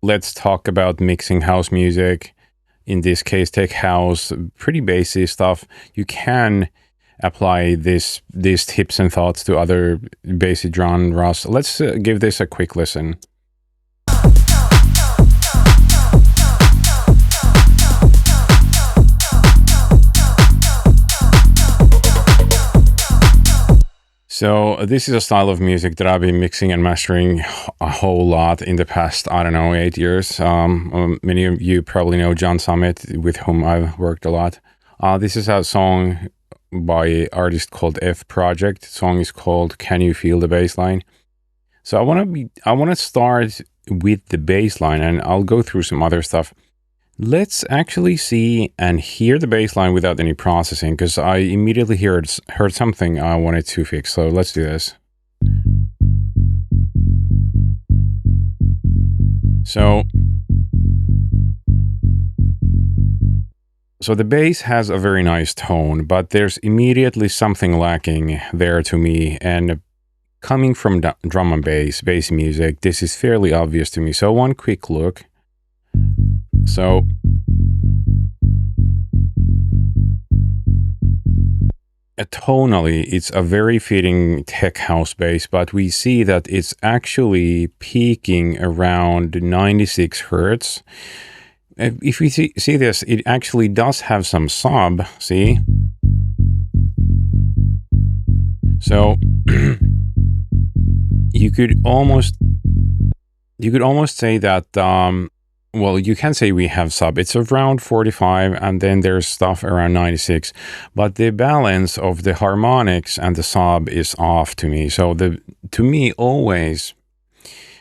let's talk about mixing house music. In this case, tech house, pretty basic stuff. You can apply these tips and thoughts to other basic genres. Let's give this a quick listen. So this is a style of music that I've been mixing and mastering a whole lot in the past, I don't know, 8 years. Many of you probably know John Summit, with whom I've worked a lot. This is a song by an artist called F Project. The song is called Can You Feel the Bassline? So I want to start with the bassline, and I'll go through some other stuff. Let's actually see and hear the bassline without any processing, because I immediately heard something I wanted to fix. So let's do this. So the bass has a very nice tone, but there's immediately something lacking there to me. And coming from drum and bass music, this is fairly obvious to me. So one quick look. So tonally, it's a very fitting tech house bass, but we see that it's actually peaking around 96 hertz. If we see this, it actually does have some sub, see? So you could almost say that well, you can say we have sub. It's around 45, and then there's stuff around 96. But the balance of the harmonics and the sub is off to me. So to me, always,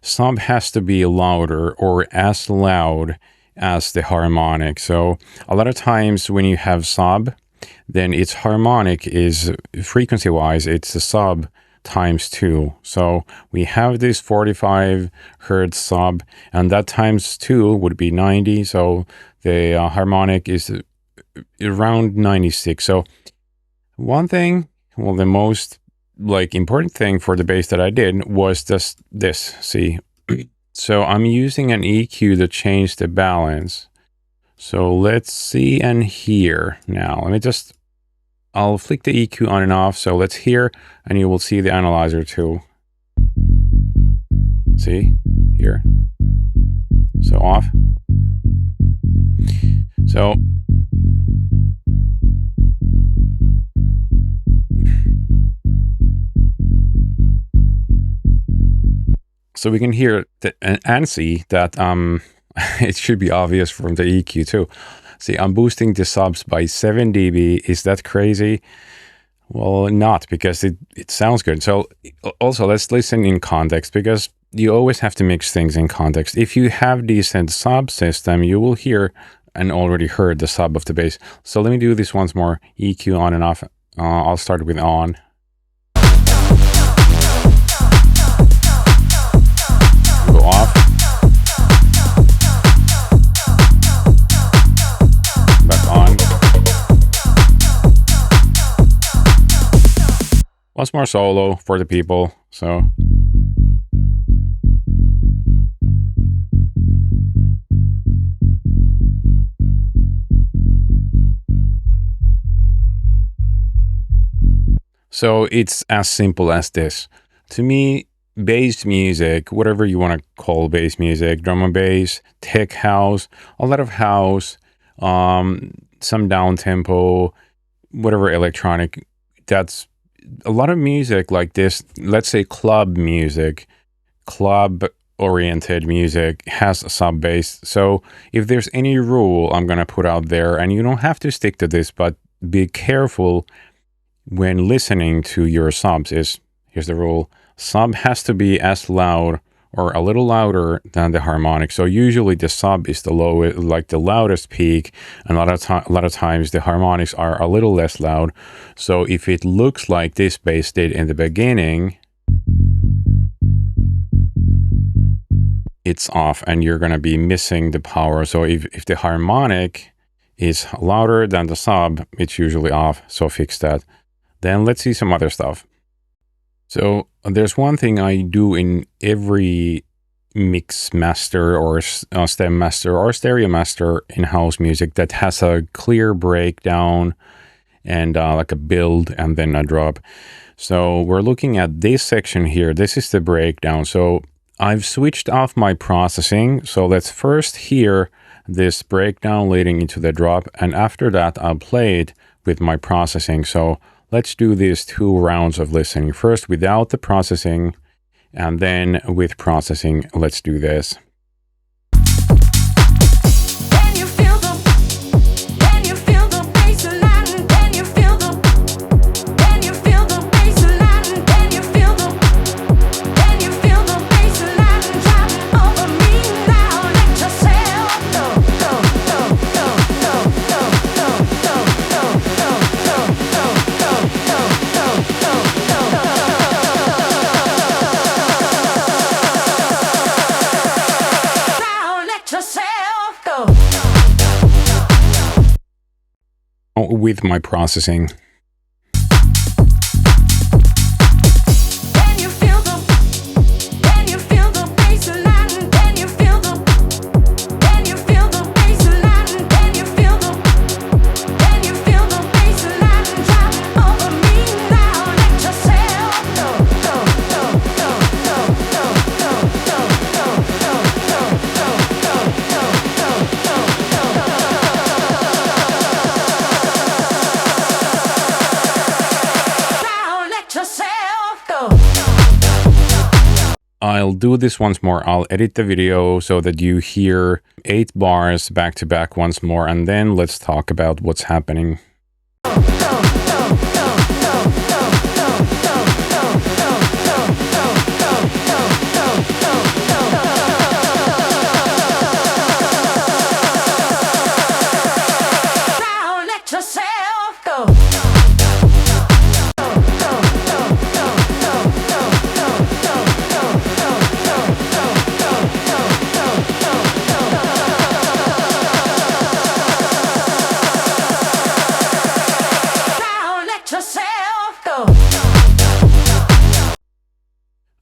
sub has to be louder or as loud as the harmonic. So a lot of times when you have sub, then its harmonic is, frequency-wise, it's the sub times 2. So we have this 45 hertz sub, and that times 2 would be 90. So the harmonic is around 96. So one thing, well, the most important thing for the bass that I did was just this, see? So I'm using an EQ to change the balance. So let's see and hear now. I'll flick the EQ on and off. So let's hear, and you will see the analyzer too. See here. So off. So we can hear and see that it should be obvious from the EQ too. See, I'm boosting the subs by 7 dB. Is that crazy? Well, not, because it sounds good. So also, let's listen in context, because you always have to mix things in context. If you have decent sub system, you will hear and already heard the sub of the bass. So let me do this once more. EQ on and off. I'll start with on. Go off. On. Once more solo for the people. So it's as simple as this. To me, bass music, whatever you want to call bass music, drum and bass, tech house, a lot of house, some down tempo, whatever electronic, that's a lot of music like this. Let's say club music, club oriented music has a sub bass. So if there's any rule I'm going to put out there, and you don't have to stick to this, but be careful when listening to your subs, here's the rule: sub has to be as loud or a little louder than the harmonic. So usually the sub is the lowest, like the loudest peak, and a lot of times the harmonics are a little less loud. So if it looks like this bass did in the beginning, it's off, and you're going to be missing the power. So if the harmonic is louder than the sub, it's usually off. So fix that. Then let's see some other stuff. So there's one thing I do in every mix master or stem master or stereo master in house music that has a clear breakdown and like a build and then a drop. So we're looking at this section here. This is the breakdown. So I've switched off my processing. So let's first hear this breakdown leading into the drop, and after that I'll play it with my processing. So let's do these 2 rounds of listening. First without the processing, and then with processing. Let's do this. With my processing. I'll do this once more. I'll edit the video so that you hear 8 bars back to back once more, and then let's talk about what's happening.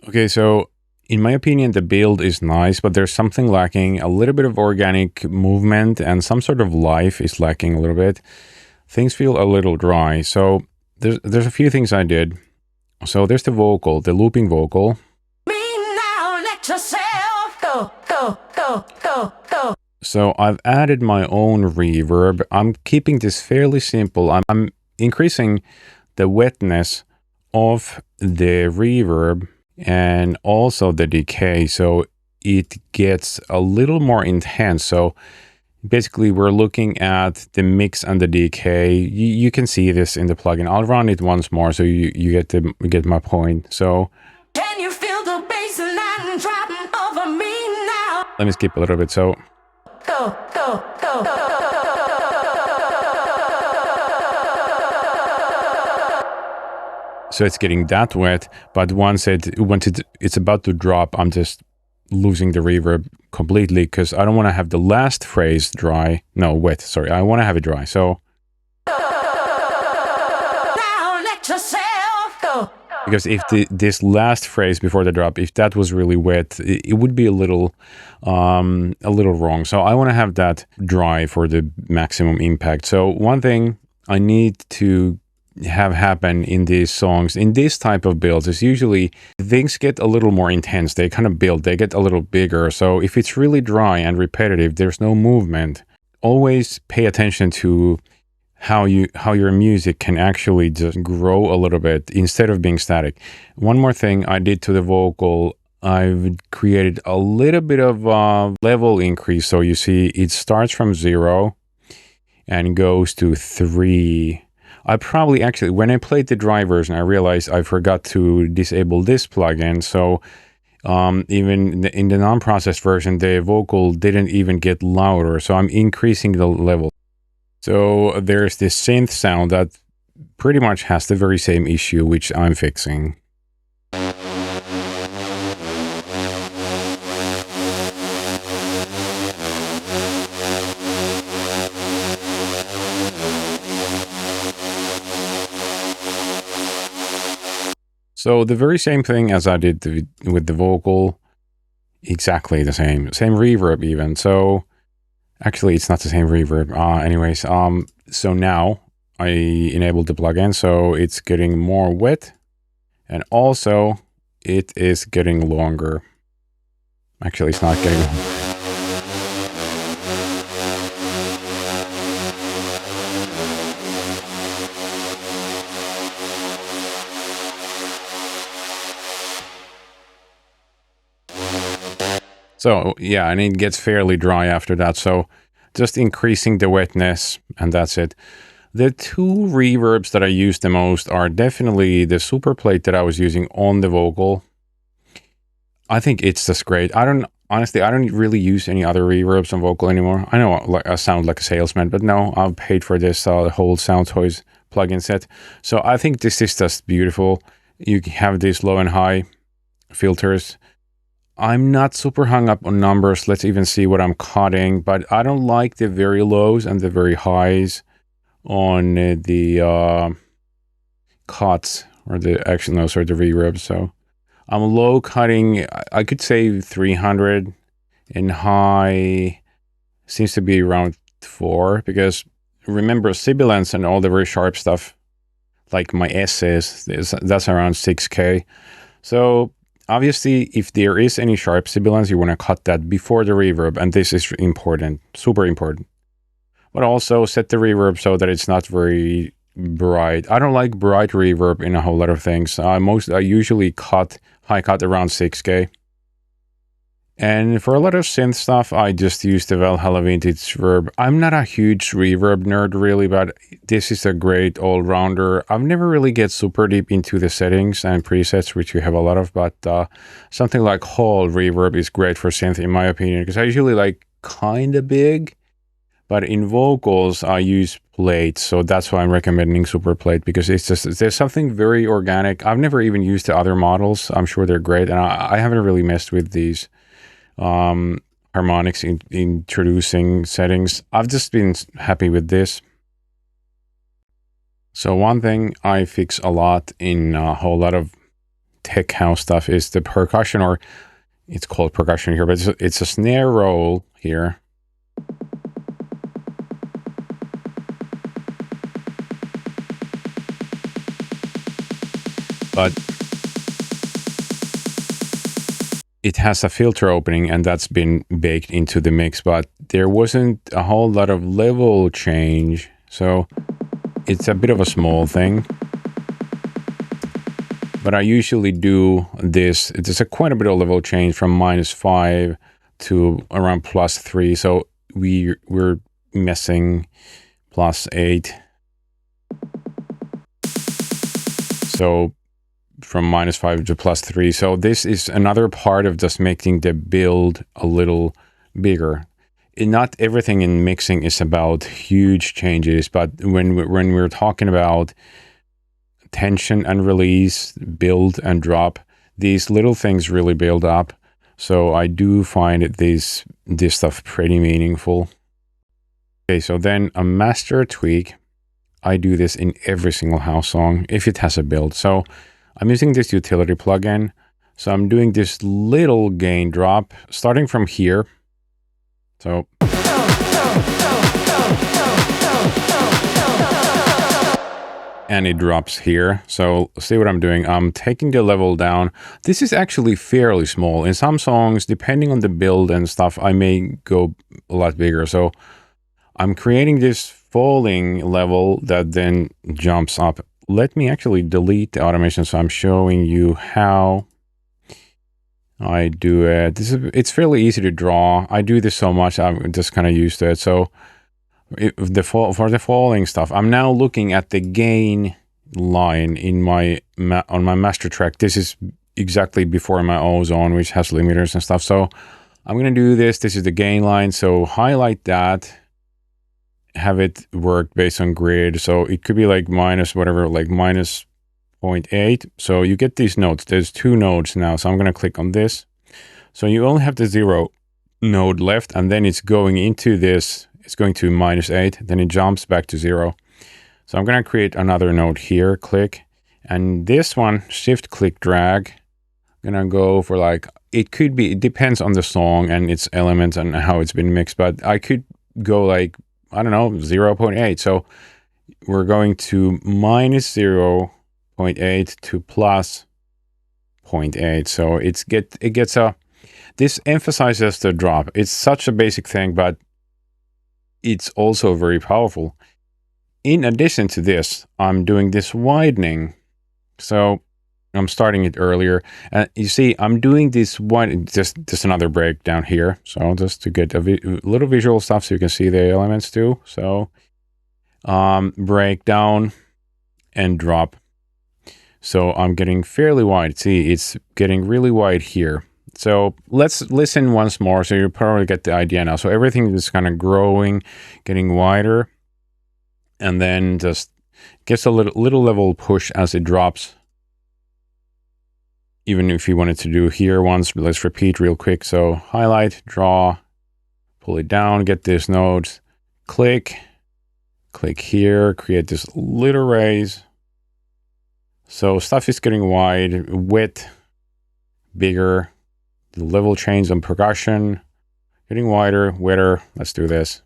Okay, so in my opinion, the build is nice, but there's something lacking. A little bit of organic movement and some sort of life is lacking a little bit. Things feel a little dry. So there's a few things I did. So there's the vocal, the looping vocal. So I've added my own reverb. I'm keeping this fairly simple. I'm increasing the wetness of the reverb and also the decay, so it gets a little more intense. So basically we're looking at the mix and the decay. You can see this in the plugin. I'll run it once more so you get my point. So can you feel the bass line dropping over me now? Let me skip a little bit. So go. So it's getting that wet, but once it's about to drop, I'm just losing the reverb completely because I don't want to have the last phrase dry. No, wet, sorry. I want to have it dry. So now let yourself go. Because if this last phrase before the drop, if that was really wet, it would be a little wrong. So I want to have that dry for the maximum impact. So one thing I need to have happen in these songs, in this type of builds, is usually things get a little more intense. They kind of build, they get a little bigger. So if it's really dry and repetitive, there's no movement. Always pay attention to how your music can actually just grow a little bit instead of being static. One more thing I did to the vocal, I've created a little bit of a level increase. So you see it starts from 0 and goes to 3. I probably actually, when I played the dry version, I realized I forgot to disable this plugin. So even in the non-processed version, the vocal didn't even get louder. So I'm increasing the level. So there's this synth sound that pretty much has the very same issue, which I'm fixing. So the very same thing as I did with the vocal, exactly the same reverb even. So actually it's not the same reverb. Anyways, so now I enabled the plugin, so it's getting more width, and also it is getting longer. Actually, it's not getting. So yeah, and it gets fairly dry after that. So just increasing the wetness, and that's it. The two reverbs that I use the most are definitely the super plate that I was using on the vocal. I think it's just great. Honestly, I don't really use any other reverbs on vocal anymore. I know I sound like a salesman, but no, I've paid for this whole Sound Toys plugin set. So I think this is just beautiful. You have these low and high filters. I'm not super hung up on numbers. Let's even see what I'm cutting, but I don't like the very lows and the very highs on the cuts, or the reverb. So I'm low cutting, I could say 300, and high seems to be around 4, because remember sibilance and all the very sharp stuff, like my S's, that's around 6K. So obviously, if there is any sharp sibilance, you want to cut that before the reverb, and this is important, super important. But also set the reverb so that it's not very bright. I don't like bright reverb in a whole lot of things. I usually high cut around 6K. And for a lot of synth stuff, I just use the Valhalla Vintage Verb. I'm not a huge reverb nerd really, but this is a great all-rounder. I've never really get super deep into the settings and presets, which we have a lot of, but something like Hall reverb is great for synth in my opinion, because I usually like kind of big, but in vocals I use plates, so that's why I'm recommending super plate, because it's just, there's something very organic. I've never even used the other models. I'm sure they're great, and I haven't really messed with these harmonics introducing settings. I've just been happy with this. So one thing I fix a lot in a whole lot of tech house stuff is the percussion, or it's called percussion here, but it's a snare roll here. But it has a filter opening, and that's been baked into the mix, but there wasn't a whole lot of level change. So it's a bit of a small thing. But I usually do this. It's quite a bit of level change from -5 to around +3. So we're messing +8. So from -5 to +3. So this is another part of just making the build a little bigger. Not everything in mixing is about huge changes, but when we're talking about tension and release, build and drop, these little things really build up. So I do find this stuff pretty meaningful. Okay, so then a master tweak. I do this in every single house song if it has a build. So I'm using this utility plugin. So I'm doing this little gain drop starting from here. So and it drops here. So see what I'm doing. I'm taking the level down. This is actually fairly small. In some songs, depending on the build and stuff, I may go a lot bigger. So I'm creating this falling level that then jumps up. Let me actually delete the automation, so I'm showing you how I do it. It's fairly easy to draw. I do this so much, I'm just kind of used to it. So for the falling stuff, I'm now looking at the gain line in on my master track. This is exactly before my ozone, which has limiters and stuff. So I'm going to do this. This is the gain line. So highlight that. Have it work based on grid, so it could be like minus whatever, like minus 0.8. So you get these nodes. There's 2 nodes now, so I'm going to click on this. So you only have the 0 node left, and then it's going into this. It's going to -8, then it jumps back to 0. So I'm going to create another node here, click, and this one, shift click drag. I'm going to go for like it could be, it depends on the song and its elements and how it's been mixed, but I could go like, I don't know, 0.8. So we're going to minus 0.8 to plus 0.8. So it gets a, this emphasizes the drop. It's such a basic thing, but it's also very powerful. In addition to this, I'm doing this widening. So I'm starting it earlier. And you see, I'm doing this one, just another breakdown here. So just to get a little visual stuff so you can see the elements too. So breakdown and drop. So I'm getting fairly wide. See, it's getting really wide here. So let's listen once more. So you probably get the idea now. So everything is kind of growing, getting wider, and then just gets a little level push as it drops. Even if you wanted to do here once, let's repeat real quick. So highlight, draw, pull it down, get these nodes, click here, create this little raise. So stuff is getting wide, width, bigger, the level change on percussion, getting wider, wetter. Let's do this.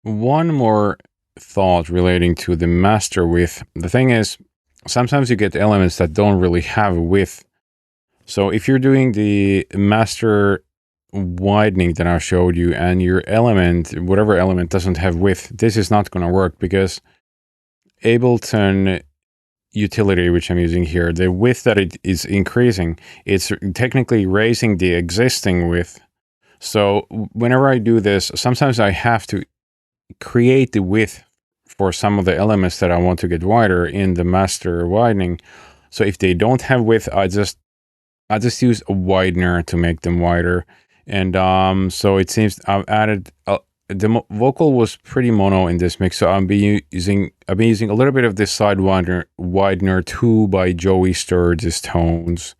One more thought relating to the master width. The thing is, sometimes you get elements that don't really have width. So if you're doing the master widening that I showed you and your element, whatever element doesn't have width, this is not going to work because Ableton utility, which I'm using here, the width that it is increasing, it's technically raising the existing width. So whenever I do this, sometimes I have to create the width for some of the elements that I want to get wider in the master widening. So if they don't have width, I just use a widener to make them wider. And so it seems I've added the vocal was pretty mono in this mix, so I've been using a little bit of this side widener 2 by Joey Sturgis Tones.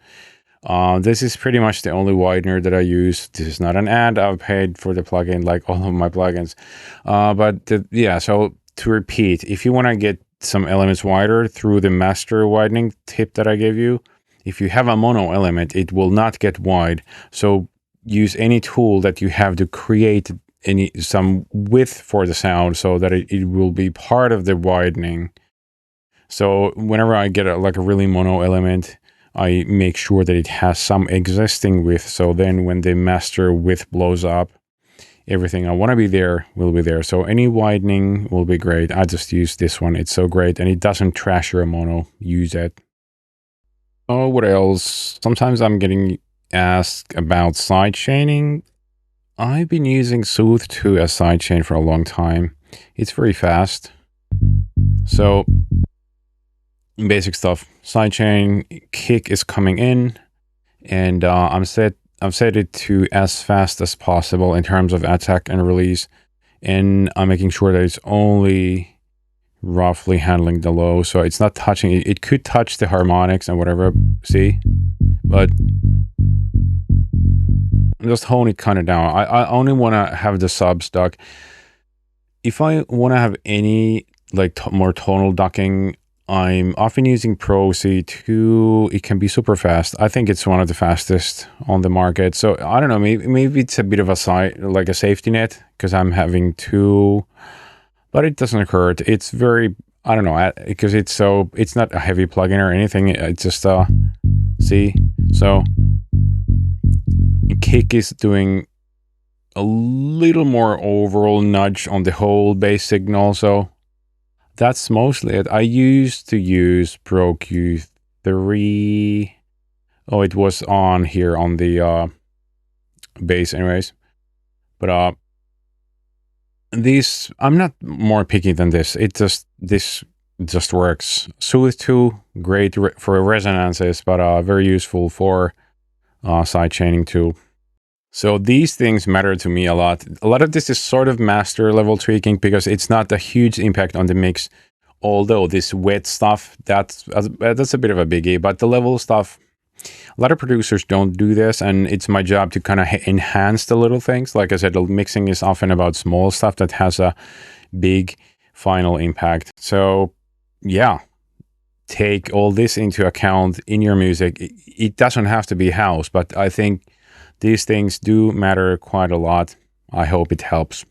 This is pretty much the only widener that I use. This is not an ad. I've paid for the plugin like all of my plugins. Yeah, so to repeat, if you want to get some elements wider through the master widening tip that I gave you, if you have a mono element, it will not get wide. So use any tool that you have to create some width for the sound so that it will be part of the widening. So whenever I get a really mono element, I make sure that it has some existing width. So then when the master width blows up, everything I want to be there will be there. So any widening will be great. I just use this one. It's so great and it doesn't trash your mono. Use it. Oh, what else? Sometimes I'm getting asked about sidechaining. I've been using Soothe 2 as sidechain for a long time. It's very fast. So basic stuff. Sidechain kick is coming in, and I've set it to as fast as possible in terms of attack and release, and I'm making sure that it's only roughly handling the low, so it's not touching it. It could touch the harmonics and whatever, see, but just hone it kind of down. I only want to have the sub stuck. If I want to have any more tonal ducking, I'm often using Pro C2. It can be super fast. I think it's one of the fastest on the market. So I don't know, maybe it's a bit of a safety net because I'm having 2, but it doesn't hurt. It's very, I don't know, because it's not a heavy plugin or anything. It's just see, so kick is doing a little more overall nudge on the whole bass signal. So that's mostly it. I used to use Pro Q3. Oh, it was on here on the bass anyways. But these, I'm not more picky than this. This just works. Soothe 2, great for resonances, but very useful for sidechaining too. So these things matter to me a lot. A lot of this is sort of master level tweaking because it's not a huge impact on the mix. Although this wet stuff, that's a bit of a biggie. But the level stuff, a lot of producers don't do this, and it's my job to kind of enhance the little things. Like I said, the mixing is often about small stuff that has a big final impact. So yeah, take all this into account in your music. It doesn't have to be house, but I think these things do matter quite a lot. I hope it helps.